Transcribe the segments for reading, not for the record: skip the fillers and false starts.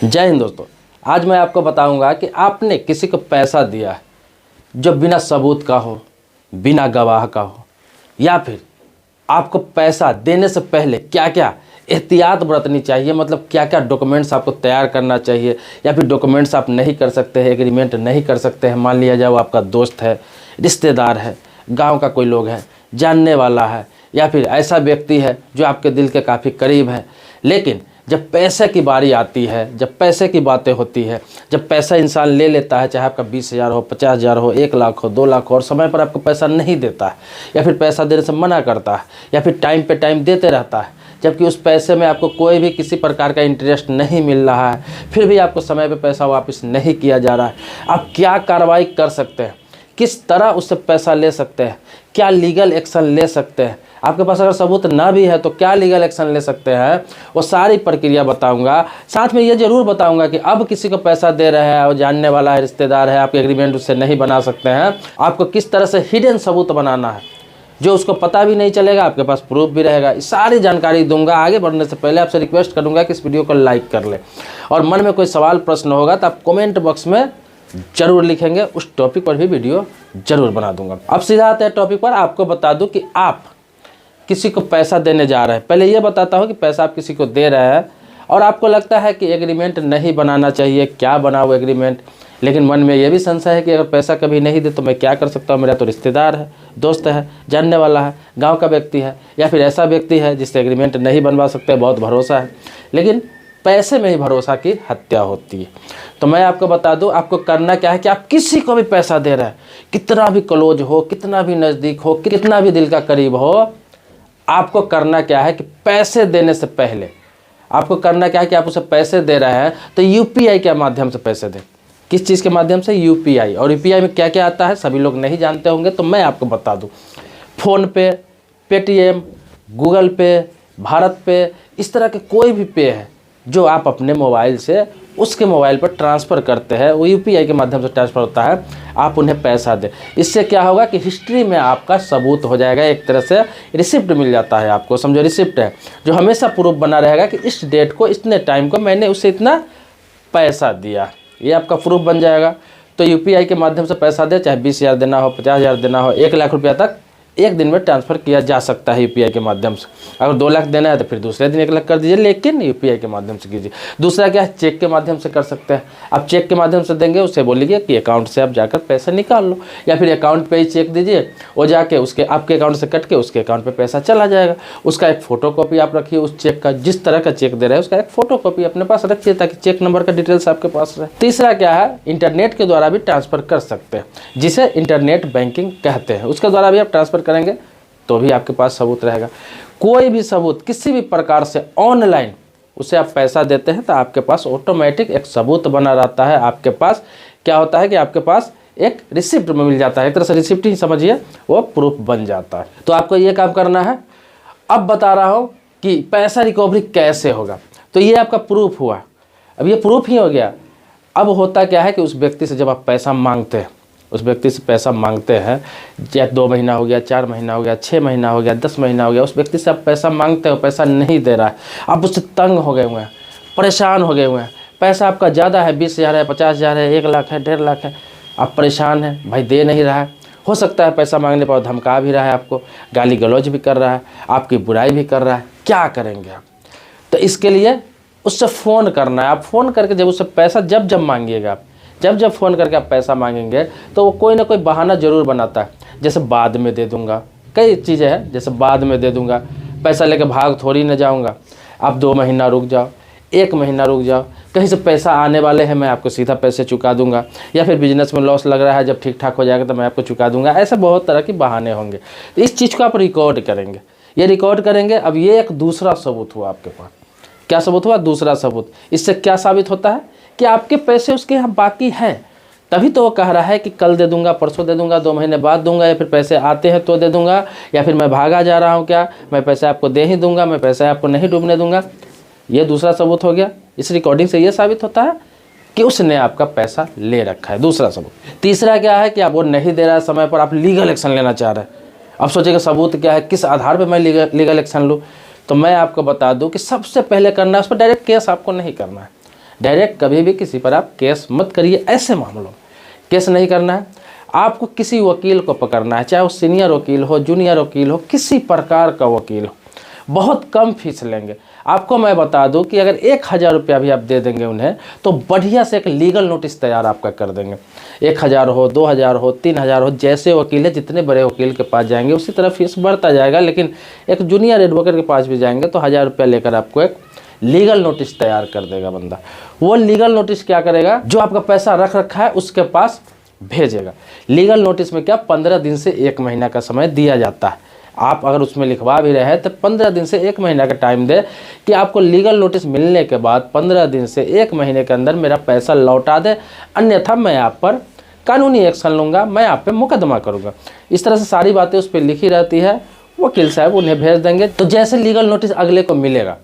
जय हिंद दोस्तों। आज मैं आपको बताऊंगा कि आपने किसी को पैसा दिया है जो बिना सबूत का हो, बिना गवाह का हो, या फिर आपको पैसा देने से पहले क्या क्या एहतियात बरतनी चाहिए, मतलब क्या क्या डॉक्यूमेंट्स आपको तैयार करना चाहिए, या फिर डॉक्यूमेंट्स आप नहीं कर सकते हैं, एग्रीमेंट नहीं कर सकते हैं। मान लिया जाए वो आपका दोस्त है, रिश्तेदार है, गांव का कोई लोग है, जानने वाला है, या फिर ऐसा व्यक्ति है जो आपके दिल के काफ़ी करीब है। लेकिन जब पैसे की बारी आती है, जब पैसे की बातें होती है, जब पैसा इंसान ले लेता है, चाहे आपका 20,000 हो, 50,000 हो, 1,00,000 हो, 2,00,000 हो, और समय पर आपको पैसा नहीं देता है, या फिर पैसा देने से मना करता है, या फिर टाइम पे टाइम देते रहता है, जबकि उस पैसे में आपको कोई भी किसी प्रकार का इंटरेस्ट नहीं मिल रहा है, फिर भी आपको समय पे पैसा वापस नहीं किया जा रहा है, आप क्या कार्रवाई कर सकते हैं, किस तरह उससे पैसा ले सकते हैं, क्या लीगल एक्शन ले सकते हैं। आपके पास अगर सबूत ना भी है तो क्या लीगल एक्शन ले सकते हैं, वो सारी प्रक्रिया बताऊंगा। साथ में ये ज़रूर बताऊंगा कि अब किसी को पैसा दे रहे हैं और जानने वाला है, रिश्तेदार है, आपके एग्रीमेंट उससे नहीं बना सकते हैं, आपको किस तरह से हिडन सबूत बनाना है जो उसको पता भी नहीं चलेगा, आपके पास प्रूफ भी रहेगा। इस सारी जानकारी दूंगा। आगे बढ़ने से पहले आपसे रिक्वेस्ट करूंगा कि इस वीडियो को लाइक कर ले, और मन में कोई सवाल प्रश्न होगा तो आप कमेंट बॉक्स में जरूर लिखेंगे, उस टॉपिक पर भी वीडियो जरूर बना दूंगा। अब सीधा आते हैं टॉपिक पर। आपको बता दूं कि आप किसी को पैसा देने जा रहे हैं। पहले ये बताता हूं कि पैसा आप किसी को दे रहे हैं और आपको लगता है कि एग्रीमेंट नहीं बनाना चाहिए, क्या बनाओ एग्रीमेंट, लेकिन मन में ये भी संशय है कि अगर पैसा कभी नहीं दे तो मैं क्या कर सकता हूँ, मेरा तो रिश्तेदार है, दोस्त है, जानने वाला है, गाँव का व्यक्ति है, या फिर ऐसा व्यक्ति है जिससे एग्रीमेंट नहीं बनवा सकते, बहुत भरोसा है, लेकिन पैसे में ही भरोसा की हत्या होती है। तो मैं आपको बता दूं, आपको करना क्या है कि आप किसी को भी पैसा दे रहे हैं, कितना भी क्लोज हो, कितना भी नज़दीक हो, कितना भी दिल का करीब हो, आपको करना क्या है कि पैसे देने से पहले आपको करना क्या है कि आप उसे पैसे दे रहे हैं तो यूपीआई के माध्यम से पैसे दें। किस चीज़ के माध्यम से? यूपीआई। और यूपीआई में क्या क्या आता है सभी लोग नहीं जानते होंगे, तो मैं आपको बता दूं। फ़ोन पे, पेटीएम, गूगल पे, भारत पे, इस तरह के कोई भी पे है जो आप अपने मोबाइल से उसके मोबाइल पर ट्रांसफ़र करते हैं, वो यूपीआई के माध्यम से ट्रांसफ़र होता है, आप उन्हें पैसा दें। इससे क्या होगा कि हिस्ट्री में आपका सबूत हो जाएगा, एक तरह से रिसिप्ट मिल जाता है आपको। समझो रिसिप्ट है जो हमेशा प्रूफ बना रहेगा कि इस डेट को, इतने टाइम को मैंने उससे इतना पैसा दिया, ये आपका प्रूफ बन जाएगा। तो यूपीआई के माध्यम से पैसा दे, चाहे 20,000 देना हो, 50,000 देना हो, 1,00,000 रुपया तक एक दिन में ट्रांसफ़र किया जा सकता है यूपीआई के माध्यम से। अगर 2,00,000 देना है तो फिर दूसरे दिन 1,00,000 कर दीजिए, लेकिन यूपीआई के माध्यम से कीजिए। दूसरा क्या है, चेक के माध्यम से कर सकते हैं। आप चेक के माध्यम से देंगे, उससे बोलिए कि अकाउंट से आप जाकर पैसा निकाल लो, या फिर अकाउंट पे ही चेक दीजिए, वो जाके उसके आपके अकाउंट से कट के उसके अकाउंट पे पैसा चला जाएगा। उसका एक फ़ोटोकॉपी आप रखिए, उस चेक का, जिस तरह का चेक दे रहे हैं उसका एक फ़ोटोकॉपी अपने पास रखिए, ताकि चेक नंबर का डिटेल्स आपके पास रहे। तीसरा क्या है, इंटरनेट के द्वारा भी ट्रांसफ़र कर सकते हैं, जिसे इंटरनेट बैंकिंग कहते हैं। उसके द्वारा भी आप ट्रांसफ़र करेंगे तो भी आपके पास सबूत रहेगा। कोई भी सबूत किसी भी प्रकार से ऑनलाइन उसे आप पैसा देते हैं तो आपके पास ऑटोमेटिक एक सबूत बना रहता है। आपके पास क्या होता है कि आपके पास एक रिसिप्ट में मिल जाता है, एक तरह से रिसिप्ट ही समझिए, वो प्रूफ बन जाता है। तो आपको ये काम करना है। अब बता रहा हूँ कि पैसा रिकवरी कैसे होगा। तो ये आपका प्रूफ हुआ, अब ये प्रूफ ही हो गया। अब होता क्या है कि उस व्यक्ति से जब आप पैसा मांगते हैं, उस व्यक्ति से पैसा मांगते हैं, या 2 महीना हो गया, 4 महीना हो गया, 6 महीना हो गया, 10 महीना हो गया, उस व्यक्ति से आप पैसा मांगते हो, पैसा नहीं दे रहा है, आप उससे तंग हो गए हुए हैं, परेशान हो गए हुए हैं, पैसा आपका ज़्यादा है, 20,000 है, 50,000 है, 1,00,000 है, 1,50,000 है, आप परेशान हैं, भाई दे नहीं रहा है। हो सकता है पैसा मांगने पर धमका भी रहा है, आपको गाली गलौज भी कर रहा है, आपकी बुराई भी कर रहा है, क्या करेंगे आप? तो इसके लिए उससे फ़ोन करना है। आप फ़ोन करके जब उससे पैसा जब जब मांगिएगा, आप जब फ़ोन करके आप पैसा मांगेंगे तो वो कोई ना कोई बहाना ज़रूर बनाता है, जैसे बाद में दे दूंगा, कई चीज़ें हैं, जैसे बाद में दे दूंगा, पैसा लेके भाग थोड़ी न जाऊंगा, आप 2 महीना रुक जाओ, 1 महीना रुक जाओ, कहीं से पैसा आने वाले हैं, मैं आपको सीधा पैसे चुका दूंगा, या फिर बिजनेस में लॉस लग रहा है, जब ठीक ठाक हो जाएगा तो मैं आपको चुका दूंगा। ऐसे बहुत तरह के बहाने होंगे। तो इस चीज़ को आप रिकॉर्ड करेंगे, ये रिकॉर्ड करेंगे। अब ये एक दूसरा सबूत हुआ आपके पास। क्या सबूत हुआ? दूसरा सबूत। इससे क्या साबित होता है कि आपके पैसे उसके यहाँ बाकी हैं, तभी तो वो कह रहा है कि कल दे दूंगा, परसों दे दूंगा, 2 महीने बाद दूंगा, या फिर पैसे आते हैं तो दे दूंगा, या फिर मैं भागा जा रहा हूँ, क्या मैं पैसे आपको दे ही दूंगा, मैं पैसे आपको नहीं डूबने दूंगा। ये दूसरा सबूत हो गया। इस रिकॉर्डिंग से ये साबित होता है कि उसने आपका पैसा ले रखा है, दूसरा सबूत। तीसरा क्या है कि आप वो नहीं दे रहा है समय पर, आप लीगल एक्शन लेना चाह रहे हैं। अब सोचेगा सबूत क्या है, किस आधार पर मैं लीगल एक्शन लूँ। तो मैं आपको बता दूं कि सबसे पहले करना है, उस पर डायरेक्ट केस आपको नहीं करना है। डायरेक्ट कभी भी किसी पर आप केस मत करिए। ऐसे मामलों में केस नहीं करना है, आपको किसी वकील को पकड़ना है, चाहे वो सीनियर वकील हो, जूनियर वकील हो, किसी प्रकार का वकील हो, बहुत कम फीस लेंगे। आपको मैं बता दूं कि अगर 1000 रुपया भी आप दे देंगे उन्हें तो बढ़िया से एक लीगल नोटिस तैयार आपका कर देंगे। 1000 हो, 2000 हो, 3000 हो, जैसे वकील है, जितने बड़े वकील के पास जाएंगे उसी तरह फीस बढ़ता जाएगा। लेकिन एक जूनियर एडवोकेट के पास भी जाएंगे तो 1000 रुपया लेकर आपको एक लीगल नोटिस तैयार कर देगा बंदा। वो लीगल नोटिस क्या करेगा, जो आपका पैसा रख रखा है उसके पास भेजेगा। लीगल नोटिस में क्या 15 दिन से 1 महीना का समय दिया जाता है। आप अगर उसमें लिखवा भी रहे हैं तो 15 दिन से 1 महीना का टाइम दे कि आपको लीगल नोटिस मिलने के बाद 15 दिन से 1 महीने के अंदर मेरा पैसा लौटा दे, अन्यथा मैं आप पर कानूनी एक्शन लूँगा, मैं आप पे मुकदमा करूँगा। इस तरह से सारी बातें उस पर लिखी रहती है, वकील साहब उन्हें भेज देंगे। तो जैसे लीगल नोटिस अगले को मिलेगा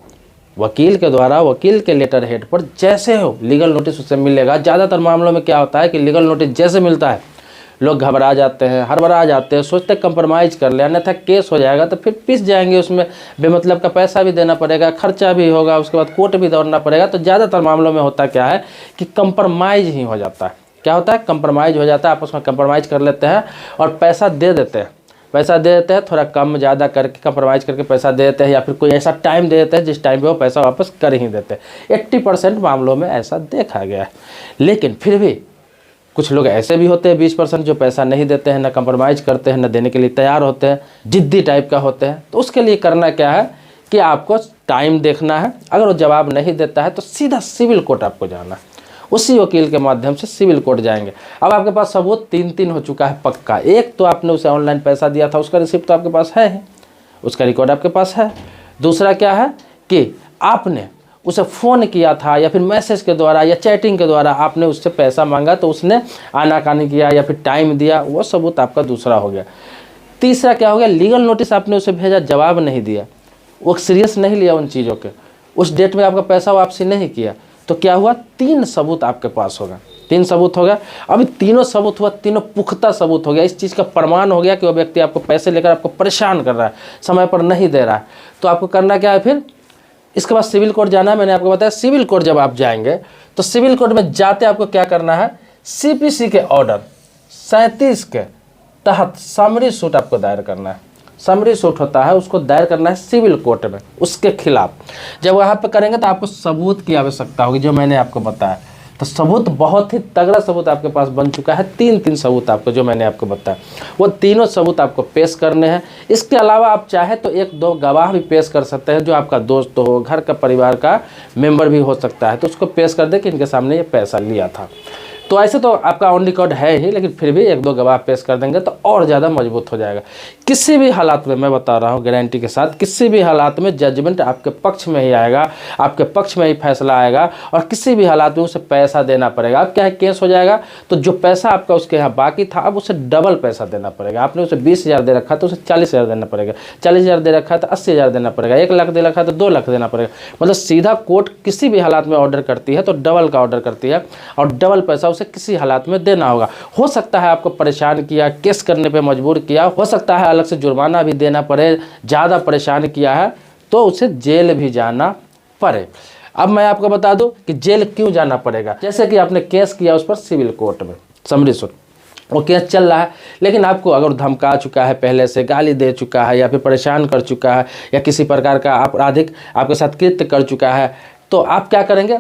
वकील के द्वारा, वकील के लेटर हेड पर जैसे हो लीगल नोटिस उससे मिलेगा। ज़्यादातर मामलों में क्या होता है कि लीगल नोटिस जैसे मिलता है लोग घबरा जाते हैं, हड़बड़ा जाते हैं, सोचते कंप्रोमाइज़ कर ले, अन्यथा केस हो जाएगा तो फिर पिस जाएंगे, उसमें बेमतलब का पैसा भी देना पड़ेगा, खर्चा भी होगा, उसके बाद कोर्ट भी दौड़ना पड़ेगा। तो ज़्यादातर मामलों में होता क्या है कि कंप्रोमाइज़ ही हो जाता है। क्या होता है, कंप्रोमाइज़ हो जाता है, आपस में कंप्रोमाइज़ कर लेते हैं और पैसा दे देते हैं। पैसा दे देते हैं, थोड़ा कम ज़्यादा करके कंप्रोमाइज़ करके पैसा दे देते हैं, या फिर कोई ऐसा टाइम दे देते हैं जिस टाइम पे वो पैसा वापस कर ही देते हैं। 80% मामलों में ऐसा देखा गया है। लेकिन फिर भी कुछ लोग ऐसे भी होते हैं 20% जो पैसा नहीं देते हैं, ना कंप्रोमाइज़ करते हैं, ना देने के लिए तैयार होते हैं, जिद्दी टाइप का होते हैं। तो उसके लिए करना क्या है कि आपको टाइम देखना है। अगर वो जवाब नहीं देता है तो सीधा सिविल कोर्ट आपको जाना है, उसी वकील के माध्यम से सिविल कोर्ट जाएंगे। अब आपके पास सबूत 3 हो चुका है पक्का। एक तो आपने उसे ऑनलाइन पैसा दिया था, उसका रिसिप्ट तो आपके पास है ही, उसका रिकॉर्ड आपके पास है। दूसरा क्या है कि आपने उसे फ़ोन किया था या फिर मैसेज के द्वारा या चैटिंग के द्वारा आपने उससे पैसा मांगा तो उसने आनाकानी किया या फिर टाइम दिया, वो सबूत आपका दूसरा हो गया। तीसरा क्या हो गया, लीगल नोटिस आपने उसे भेजा, जवाब नहीं दिया, वो सीरियस नहीं लिया उन चीज़ों के, उस डेट में आपका पैसा वापसी नहीं किया, तो क्या हुआ, 3 सबूत आपके पास होगा। 3 सबूत हो गया। अभी तीनों सबूत हुआ, तीनों पुख्ता सबूत हो गया। इस चीज़ का प्रमाण हो गया कि वो व्यक्ति आपको पैसे लेकर आपको परेशान कर रहा है, समय पर नहीं दे रहा है। तो आपको करना क्या है, फिर इसके बाद सिविल कोर्ट जाना है। मैंने आपको बताया सिविल कोर्ट जब आप जाएंगे तो सिविल कोर्ट में जाते आपको क्या करना है, CPC के ऑर्डर 37 के तहत समरी सूट आपको दायर करना है। समरी सूट होता है, उसको दायर करना है सिविल कोर्ट में उसके खिलाफ। जब वहाँ पे करेंगे तो आपको सबूत की आवश्यकता होगी, जो मैंने आपको बताया। तो सबूत बहुत ही तगड़ा सबूत आपके पास बन चुका है। 3 सबूत आपको, जो मैंने आपको बताया, वो तीनों सबूत आपको पेश करने हैं। इसके अलावा आप चाहे तो 1-2 गवाह भी पेश कर सकते हैं, जो आपका दोस्त हो, घर का परिवार का मेंबर भी हो सकता है, तो उसको पेश कर दे कि इनके सामने ये पैसा लिया था। तो ऐसे तो आपका ऑन रिकॉर्ड है ही, लेकिन फिर भी 1-2 गवाह पेश कर देंगे तो और ज़्यादा मजबूत हो जाएगा। किसी भी हालात में, मैं बता रहा हूँ गारंटी के साथ, किसी भी हालात में जजमेंट आपके पक्ष में ही आएगा, आपके पक्ष में ही फैसला आएगा, और किसी भी हालात में उसे पैसा देना पड़ेगा। अब क्या है, केस हो जाएगा तो जो पैसा आपका उसके यहाँ बाकी था, अब उसे डबल पैसा देना पड़ेगा। आपने उसे 20,000 दे रखा तो उसे 40,000 देना पड़ेगा, 40,000 दे रखा है तो 80,000 देना पड़ेगा, 1 लाख दे रखा है तो 2 लाख देना पड़ेगा। मतलब सीधा कोर्ट किसी भी हालात में ऑर्डर करती है तो डबल का ऑर्डर करती है, और डबल पैसा उसे किसी हालात में देना होगा। हो सकता है आपको परेशान किया, केस करने पे मजबूर किया, हो सकता है अलग से जुर्माना भी देना पड़े, ज़्यादा परेशान किया है तो उसे जेल भी जाना पड़े। अब मैं आपको बता दूं कि जेल क्यों जाना पड़ेगा। जैसे कि आपने केस किया उस पर सिविल कोर्ट में, समरी सूट, वो केस चल रहा है, लेकिन आपको अगर धमका चुका है, पहले से गाली दे चुका है, या फिर परेशान कर चुका है, या किसी प्रकार का आपराधिक आपके साथ कृत्य कर चुका है, तो आप क्या करेंगे,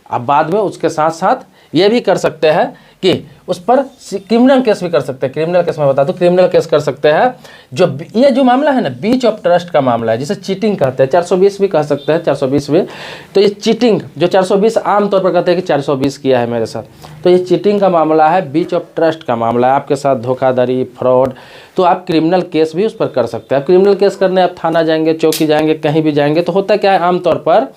आप बाद में उसके साथ साथ ये भी कर सकते हैं कि उस पर क्रिमिनल केस भी कर सकते हैं। क्रिमिनल केस मैं बता दूं, क्रिमिनल केस कर सकते हैं। जो ये जो मामला है ना, ब्रीच ऑफ ट्रस्ट का मामला है, जिसे चीटिंग कहते हैं, 420 भी कह सकते हैं, 420 भी। तो ये चीटिंग जो 420 आमतौर पर कहते हैं कि 420 किया है मेरे साथ, तो ये चीटिंग का मामला है, ब्रीच ऑफ ट्रस्ट का मामला है, आपके साथ धोखाधड़ी, फ्रॉड। तो आप क्रिमिनल केस भी उस पर कर सकते हैं। आप क्रिमिनल केस करने आप थाना जाएंगे, चौकी जाएंगे, कहीं भी जाएंगे, तो होता क्या है आमतौर पर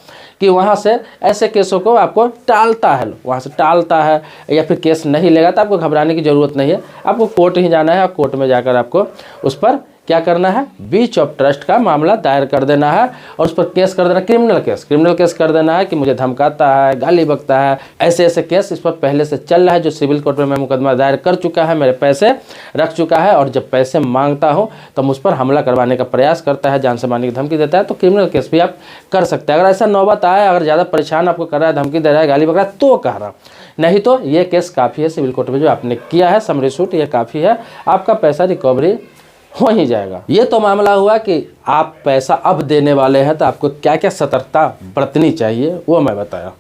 कि वहाँ से ऐसे केसों को आपको टालता है, वहाँ से टालता है, या फिर केस नहीं लेगा। तो आपको घबराने की ज़रूरत नहीं है, आपको कोर्ट ही जाना है, और कोर्ट में जाकर आपको उस पर क्या करना है, ब्रीच ऑफ ट्रस्ट का मामला दायर कर देना है और उस पर केस कर देना, क्रिमिनल केस कर देना है कि मुझे धमकाता है, गाली बकता है, ऐसे ऐसे केस इस पर पहले से चल रहा है, जो सिविल कोर्ट में मैं मुकदमा दायर कर चुका है, मेरे पैसे रख चुका है और जब पैसे मांगता हूँ तो मुझ पर हमला करवाने का प्रयास करता है, जान से मारने की धमकी देता है, तो क्रिमिनल केस भी आप कर सकते हैं। अगर ऐसा नौबत आए, अगर ज़्यादा परेशान आपको कर रहा है, धमकी दे रहा है, गाली बक रहा है, तो कह रहा, नहीं तो ये केस काफ़ी है, सिविल कोर्ट में जो आपने किया है समरी सूट, ये काफ़ी है, आपका पैसा रिकवरी हो ही जाएगा। ये तो मामला हुआ कि आप पैसा अब देने वाले हैं तो आपको क्या क्या सतर्कता बरतनी चाहिए वो मैं बताया।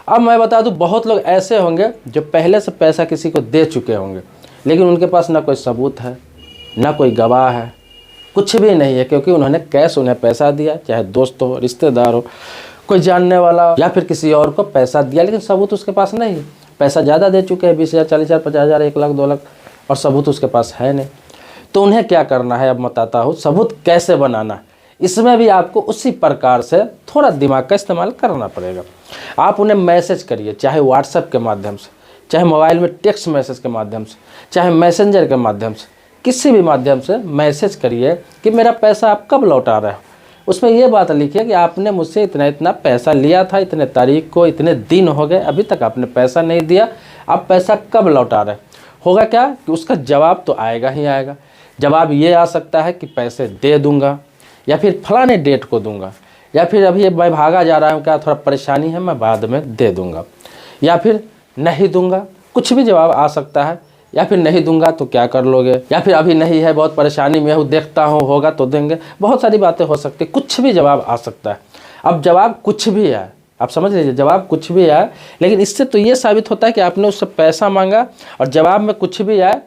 अब मैं बता दूं, बहुत लोग ऐसे होंगे जो पहले से पैसा किसी को दे चुके होंगे, लेकिन उनके पास ना कोई सबूत है, ना कोई गवाह है, कुछ भी नहीं है, क्योंकि उन्होंने कैश उन्हें पैसा दिया, चाहे दोस्त हो, रिश्तेदार हो, कोई जानने वाला या फिर किसी और को पैसा दिया, लेकिन सबूत उसके पास नहीं है। पैसा ज़्यादा दे चुके हैं, 20,000, 40,000, 50,000, 1 लाख, 2 लाख, और सबूत उसके पास है नहीं। तो उन्हें क्या करना है, अब बताता हूँ सबूत कैसे बनाना। इसमें भी आपको उसी प्रकार से थोड़ा दिमाग का इस्तेमाल करना पड़ेगा। आप उन्हें मैसेज करिए, चाहे व्हाट्सएप के माध्यम से, चाहे मोबाइल में टेक्स्ट मैसेज के माध्यम से, चाहे मैसेंजर के माध्यम से, किसी भी माध्यम से मैसेज करिए कि मेरा पैसा आप कब लौटा रहे हो। उसमें ये बात लिखिए कि आपने मुझसे इतना इतना पैसा लिया था, इतने तारीख को, इतने दिन हो गए, अभी तक आपने पैसा नहीं दिया, आप पैसा कब लौटा रहे। होगा क्या कि उसका जवाब तो आएगा ही आएगा। जवाब ये आ सकता है कि पैसे दे दूंगा, या फिर फलाने डेट को दूंगा, या फिर अभी मैं भागा जा रहा हूँ, क्या थोड़ा परेशानी है, मैं बाद में दे दूंगा, या फिर नहीं दूंगा, कुछ भी जवाब आ सकता है। या फिर नहीं दूंगा तो क्या कर लोगे, या फिर अभी नहीं है, बहुत परेशानी में हूँ, देखता हूँ, होगा तो देंगे, बहुत सारी बातें हो सकती, कुछ भी जवाब आ सकता है। अब जवाब कुछ भी आए, आप समझ लीजिए, जवाब कुछ भी आए, लेकिन इससे तो ये साबित होता है कि आपने उससे पैसा मांगा और जवाब में कुछ भी आए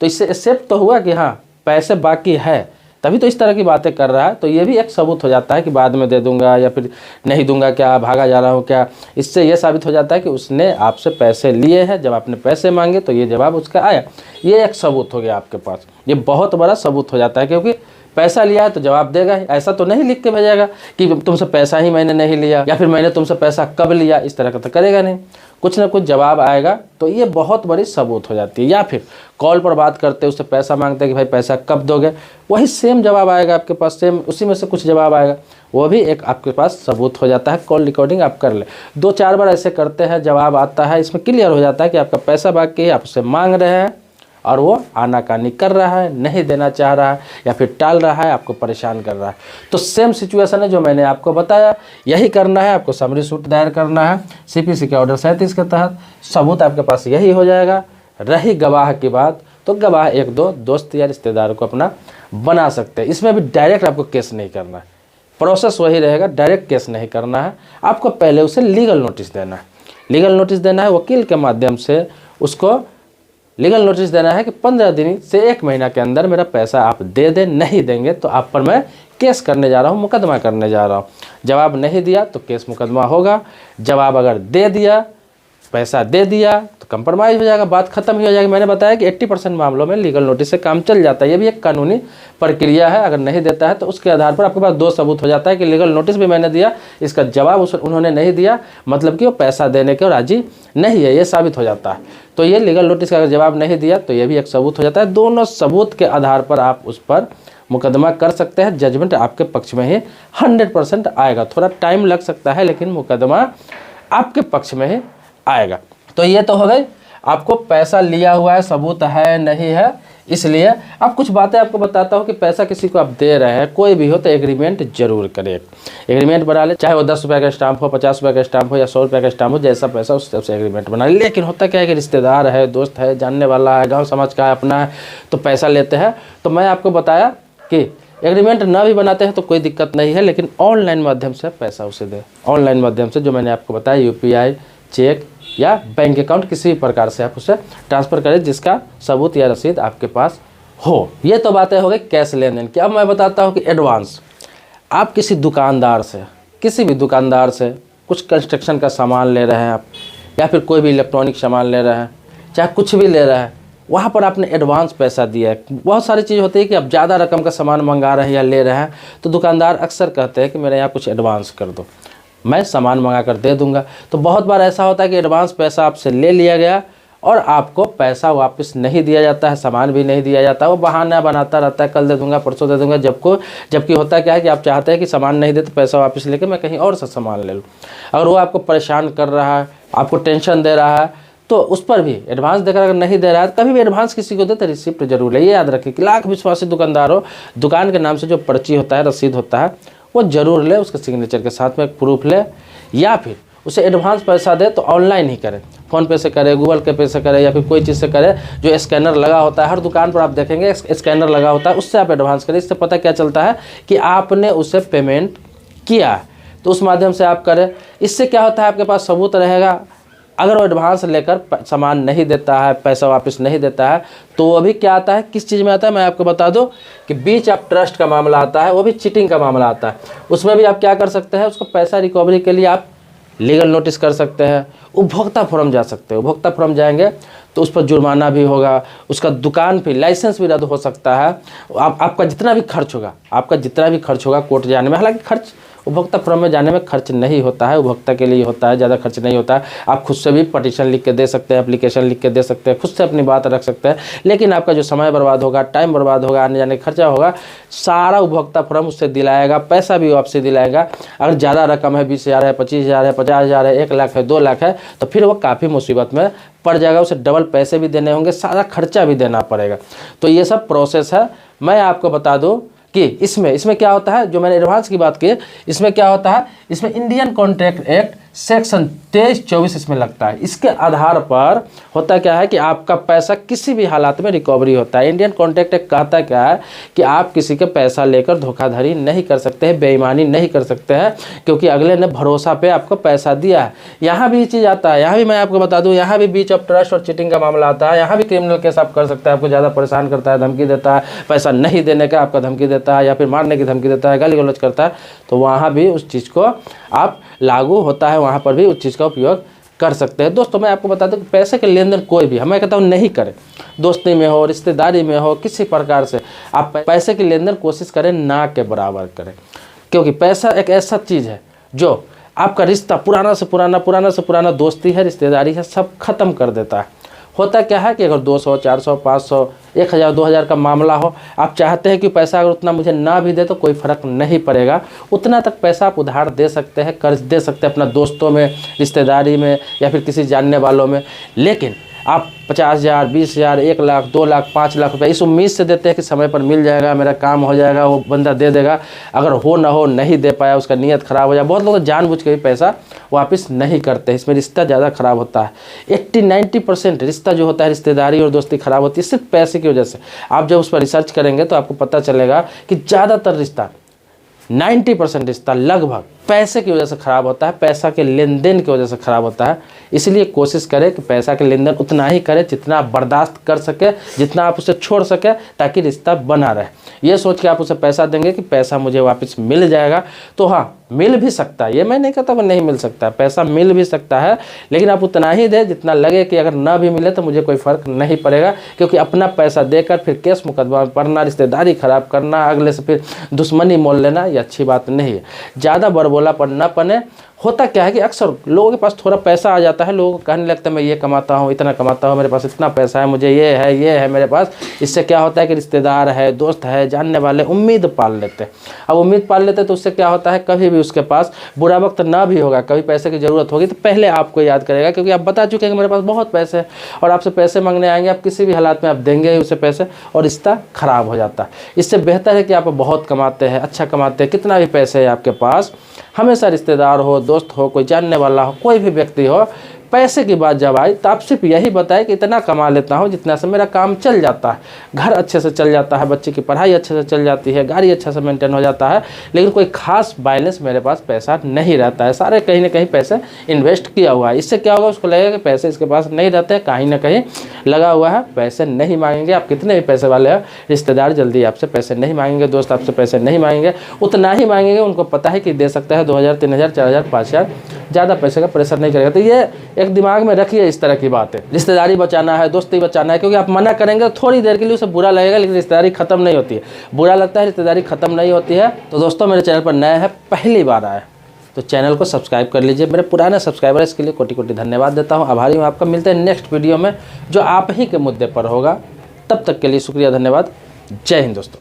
तो इससे एक्सेप्ट तो हुआ कि हाँ पैसे बाकी है, तभी तो इस तरह की बातें कर रहा है। तो ये भी एक सबूत हो जाता है कि बाद में दे दूंगा या फिर नहीं दूंगा, क्या भागा जा रहा हूँ क्या। इससे ये साबित हो जाता है कि उसने आपसे पैसे लिए हैं, जब आपने पैसे मांगे तो ये जवाब उसका आया। ये एक सबूत हो गया आपके पास, ये बहुत बड़ा सबूत हो जाता है, क्योंकि पैसा लिया है तो जवाब देगा ही। ऐसा तो नहीं लिख के भेजेगा कि तुमसे पैसा ही मैंने नहीं लिया, या फिर मैंने तुमसे पैसा कब लिया, इस तरह का तो करेगा नहीं, कुछ ना कुछ जवाब आएगा। तो ये बहुत बड़ी सबूत हो जाती है। या फिर कॉल पर बात करते उससे पैसा मांगते कि भाई पैसा कब दोगे, वही सेम जवाब आएगा आपके पास, सेम उसी में से कुछ जवाब आएगा, वो भी एक आपके पास सबूत हो जाता है। कॉल रिकॉर्डिंग आप कर ले, 2-4 बार ऐसे करते हैं, जवाब आता है, इसमें क्लियर हो जाता है कि आपका पैसा बाकी है, आप उससे मांग रहे हैं और वो आनाकानी कर रहा है, नहीं देना चाह रहा है, या फिर टाल रहा है, आपको परेशान कर रहा है। तो सेम सिचुएशन है जो मैंने आपको बताया, यही करना है। आपको समरी सूट दायर करना है सीपीसी के ऑर्डर 37 के तहत। सबूत आपके पास यही हो जाएगा। रही गवाह की बात, तो गवाह 1-2 दोस्त या रिश्तेदार को अपना बना सकते हैं। इसमें भी डायरेक्ट आपको केस नहीं करना है, प्रोसेस वही रहेगा, डायरेक्ट केस नहीं करना है। आपको पहले उसे लीगल नोटिस देना है, लीगल नोटिस देना है, वकील के माध्यम से उसको लीगल नोटिस देना है कि 15 दिन से 1 महीना के अंदर मेरा पैसा आप दे दें, नहीं देंगे तो आप पर मैं केस करने जा रहा हूँ, मुकदमा करने जा रहा हूँ। जवाब नहीं दिया तो केस मुकदमा होगा, जवाब अगर दे दिया, पैसा दे दिया तो कंप्रोमाइज़ हो जाएगा, बात खत्म ही हो जाएगी। मैंने बताया कि 80% मामलों में लीगल नोटिस से काम चल जाता है। ये भी एक कानूनी प्रक्रिया है। अगर नहीं देता है तो उसके आधार पर आपके पास 2 सबूत हो जाता है कि लीगल नोटिस भी मैंने दिया, इसका जवाब उन्होंने नहीं दिया, मतलब कि वो पैसा देने के राजी नहीं है, ये साबित हो जाता है। तो ये लीगल नोटिस का अगर जवाब नहीं दिया तो ये भी एक सबूत हो जाता है। दोनों सबूत के आधार पर आप उस पर मुकदमा कर सकते हैं। जजमेंट आपके पक्ष में ही 100% आएगा, थोड़ा टाइम लग सकता है लेकिन मुकदमा आपके पक्ष में ही आएगा। तो ये तो हो गई, आपको पैसा लिया हुआ है, सबूत है नहीं है। इसलिए अब कुछ बातें आपको बताता हूँ कि पैसा किसी को आप दे रहे हैं, कोई भी हो तो एग्रीमेंट जरूर करें। एग्रीमेंट बना ले, चाहे वो 10 रुपये का स्टाम्प हो, 50 रुपये का स्टाम्प हो या 100 रुपये का स्टाम्प हो, जैसा पैसा उस तरफ से एग्रीमेंट बना ले। लेकिन होता क्या है कि रिश्तेदार है, दोस्त है, जानने वाला है, गाँव समाज का है, अपना है, तो पैसा लेते हैं। तो मैं आपको बताया कि एग्रीमेंट ना भी बनाते हैं तो कोई दिक्कत नहीं है, लेकिन ऑनलाइन माध्यम से पैसा उसे दे। ऑनलाइन माध्यम से जो मैंने आपको बताया, UPI, चेक या बैंक अकाउंट, किसी भी प्रकार से आप उसे ट्रांसफ़र करें जिसका सबूत या रसीद आपके पास हो। ये तो बातें हो गई कैश लेन देन की। अब मैं बताता हूँ कि एडवांस, आप किसी दुकानदार से, किसी भी दुकानदार से कुछ कंस्ट्रक्शन का सामान ले रहे हैं आप, या फिर कोई भी इलेक्ट्रॉनिक सामान ले रहे हैं, चाहे कुछ भी ले रहे हैं, वहाँ पर आपने एडवांस पैसा दिया है। बहुत सारी चीज़ होती है कि आप ज़्यादा रकम का सामान मंगा रहे हैं या ले रहे हैं, तो दुकानदार अक्सर कहते हैं कि मेरे यहाँ कुछ एडवांस कर दो, मैं सामान मंगा कर दे दूंगा। तो बहुत बार ऐसा होता है कि एडवांस पैसा आपसे ले लिया गया और आपको पैसा वापस नहीं दिया जाता है, सामान भी नहीं दिया जाता है। वो बहाना बनाता रहता है, कल दे दूंगा, परसों दे दूंगा, जबकि होता क्या है कि आप चाहते हैं कि सामान नहीं दे तो पैसा वापस लेके मैं कहीं और से सामान ले लूँ। अगर वो आपको परेशान कर रहा है, आपको टेंशन दे रहा है, तो उस पर भी एडवांस देकर अगर नहीं दे रहा है, कभी भी एडवांस किसी को दे तो रिसिप्ट जरूर ले। ये याद रखिए कि लाख विश्वासी दुकानदार हो, दुकान के नाम से जो पर्ची होता है, रसीद होता है, वो जरूर ले, उसके सिग्नेचर के साथ में एक प्रूफ ले, या फिर उसे एडवांस पैसा दे तो ऑनलाइन ही करे, फ़ोन पे से करे, गूगल पे से करे, या फिर कोई चीज़ से करे। जो स्कैनर लगा होता है हर दुकान पर आप देखेंगे स्कैनर लगा होता है, उससे आप एडवांस करें। इससे पता क्या चलता है कि आपने उसे पेमेंट किया है, तो उस माध्यम से आप करें। इससे क्या होता है, आपके पास सबूत रहेगा। अगर वो एडवांस लेकर सामान नहीं देता है, पैसा वापस नहीं देता है, तो वो भी क्या आता है, किस चीज़ में आता है, मैं आपको बता दूं कि बीच ऑफ ट्रस्ट का मामला आता है, वो भी चीटिंग का मामला आता है। उसमें भी आप क्या कर सकते हैं, उसको पैसा रिकवरी के लिए आप लीगल नोटिस कर सकते हैं, उपभोक्ता फोरम जा सकते हैं। उपभोक्ता फोरम जाएंगे तो उस पर जुर्माना भी होगा, उसका दुकान पे लाइसेंस भी रद्द हो सकता है। आपका जितना भी खर्च होगा कोर्ट जाने में, हालांकि खर्च उपभोक्ता फोरम में जाने में खर्च नहीं होता है, उपभोक्ता के लिए होता है, ज़्यादा खर्च नहीं होता है। आप खुद से भी पटिशन लिख के दे सकते हैं, एप्लीकेशन लिख के दे सकते हैं, खुद से अपनी बात रख सकते हैं। लेकिन आपका जो समय बर्बाद होगा, टाइम बर्बाद होगा, आने जाने खर्चा होगा, सारा उपभोक्ता फोरम उससे दिलाएगा, पैसा भी आपसे दिलाएगा। अगर ज़्यादा रकम है, 20,000 है, 25,000 है, 50,000 है, 1 लाख है, 2 लाख है, तो फिर वो काफ़ी मुसीबत में पड़ जाएगा। उसे डबल पैसे भी देने होंगे, सारा खर्चा भी देना पड़ेगा। तो ये सब प्रोसेस है। मैं आपको बता दूँ कि इसमें क्या होता है, जो मैंने एडवांस की बात की, इसमें क्या होता है, इसमें इंडियन कॉन्ट्रैक्ट एक्ट सेक्शन 23-24 इसमें लगता है। इसके आधार पर होता क्या है कि आपका पैसा किसी भी हालात में रिकवरी होता है। इंडियन कॉन्ट्रैक्ट एक्ट कहता क्या है कि आप किसी के पैसा लेकर धोखाधड़ी नहीं कर सकते हैं, बेईमानी नहीं कर सकते हैं, क्योंकि अगले ने भरोसा पे आपको पैसा दिया है। यहाँ भी ये चीज़ आता है, यहाँ भी मैं आपको बता दूँ, यहाँ भी बीच ऑफ ट्रस्ट और चीटिंग का मामला आता है। यहाँ भी क्रिमिनल केस आप कर सकते हैं। आपको ज़्यादा परेशान करता है, धमकी देता है, पैसा नहीं देने का आपका धमकी देता है, या फिर मारने की धमकी देता है, गाली गलौज करता है, तो वहाँ भी उस चीज़ को आप लागू होता है, वहाँ पर भी उस चीज़ का उपयोग कर सकते हैं। दोस्तों मैं आपको बता दूं कि पैसे के लेन देन कोई भी, मैं कहता हूँ नहीं करें। दोस्ती में हो, रिश्तेदारी में हो, किसी प्रकार से आप पैसे के लेन देन कोशिश करें ना के बराबर करें, क्योंकि पैसा एक ऐसा चीज़ है जो आपका रिश्ता पुराना से पुराना दोस्ती है, रिश्तेदारी है, सब खत्म कर देता है। होता क्या है कि अगर 200, 400, 500, 1000, 2000 का मामला हो, आप चाहते हैं कि पैसा अगर उतना मुझे ना भी दे तो कोई फ़र्क नहीं पड़ेगा, उतना तक पैसा आप उधार दे सकते हैं, कर्ज दे सकते हैं अपना दोस्तों में, रिश्तेदारी में, या फिर किसी जानने वालों में। लेकिन आप 50,000, 20,000, 1 लाख, 2 लाख, 5 लाख रुपये इस उम्मीद से देते हैं कि समय पर मिल जाएगा, मेरा काम हो जाएगा, वो बंदा दे देगा। अगर हो ना हो, नहीं दे पाया, उसका नीयत ख़राब हो जाए। बहुत लोग जानबूझ के भी पैसा वापस नहीं करते, इसमें रिश्ता ज़्यादा ख़राब होता है। 80-90% रिश्ता जो होता है, रिश्तेदारी और दोस्ती ख़राब होती है सिर्फ पैसे की वजह से। आप जब उस पर रिसर्च करेंगे तो आपको पता चलेगा कि ज़्यादातर रिश्ता, 90% रिश्ता लगभग पैसे की वजह से ख़राब होता है, पैसा के लेन देन की वजह से ख़राब होता है। इसलिए कोशिश करें कि पैसा के लेन देन उतना ही करें जितना आप बर्दाश्त कर सके, जितना आप उसे छोड़ सके, ताकि रिश्ता बना रहे। ये सोच के आप उसे पैसा देंगे कि पैसा मुझे वापस मिल जाएगा, तो हाँ मिल भी सकता है, ये मैं नहीं कहता वो नहीं मिल सकता, पैसा मिल भी सकता है, लेकिन आप उतना ही दें जितना लगे कि अगर ना भी मिले तो मुझे कोई फ़र्क नहीं पड़ेगा। क्योंकि अपना पैसा देकर फिर केस मुकदमा में पड़ना, रिश्तेदारी ख़राब करना, अगले से फिर दुश्मनी मोल लेना, ये अच्छी बात नहीं है। ज़्यादा बड़बोलापन न बने। होता क्या है कि अक्सर लोगों के पास थोड़ा पैसा आ जाता है, लोगों को कहने लगता है मैं ये कमाता हूँ, इतना कमाता हूँ, मेरे पास इतना पैसा है, मुझे ये है मेरे पास। इससे क्या होता है कि रिश्तेदार है, दोस्त है, जानने वाले उम्मीद पाल लेते हैं। अब उम्मीद पाल लेते हैं तो उससे क्या होता है, कभी भी उसके पास बुरा वक्त ना भी होगा, कभी पैसे की ज़रूरत होगी तो पहले आपको याद करेगा, क्योंकि आप बता चुके हैं कि मेरे पास बहुत पैसे हैं, और आपसे पैसे मांगने आएंगे, आप किसी भी हालात में आप देंगे ही उसे पैसे, और रिश्ता ख़राब हो जाता है। इससे बेहतर है कि आप बहुत कमाते हैं, अच्छा कमाते हैं, कितना भी पैसे है आपके पास, हमेशा रिश्तेदार हो, दोस्त हो, कोई जानने वाला हो, कोई भी व्यक्ति हो, पैसे की बात जब आई तो आप सिर्फ यही बताएं कि इतना कमा लेता हूँ जितना से मेरा काम चल जाता है, घर अच्छे से चल जाता है, बच्चे की पढ़ाई अच्छे से चल जाती है, गाड़ी अच्छे से मेंटेन हो जाता है, लेकिन कोई खास बैलेंस मेरे पास पैसा नहीं रहता है, सारे कहीं ना कहीं पैसे इन्वेस्ट किया हुआ है। इससे क्या होगा, उसको लगेगा कि पैसे इसके पास नहीं रहते हैं, कहीं ना कहीं लगा हुआ है, पैसे नहीं मांगेंगे। आप कितने भी पैसे वाले हैं, रिश्तेदार जल्दी आपसे पैसे नहीं मांगेंगे, दोस्त आपसे पैसे नहीं मांगेंगे, उतना ही मांगेंगे, उनको पता है कि दे सकता है 2,000, 3,000, 4,000, 5,000, ज़्यादा पैसे का प्रेशर नहीं करेगा। तो ये एक दिमाग में रखिए इस तरह की बात है। रिश्तेदारी बचाना है, दोस्ती बचाना है, क्योंकि आप मना करेंगे तो थोड़ी देर के लिए उसे बुरा लगेगा, लेकिन रिश्तेदारी खत्म नहीं होती है। बुरा लगता है, रिश्तेदारी खत्म नहीं होती है। तो दोस्तों मेरे चैनल पर नए हैं, पहली बार आए तो चैनल को सब्सक्राइब कर लीजिए। मेरे पुराने सब्सक्राइबर, इसके लिए कोटि कोटि धन्यवाद देता हूँ, आभारी हूँ आपका। मिलते हैं नेक्स्ट वीडियो में जो आप ही के मुद्दे पर होगा। तब तक के लिए शुक्रिया, धन्यवाद। जय हिंद दोस्तों।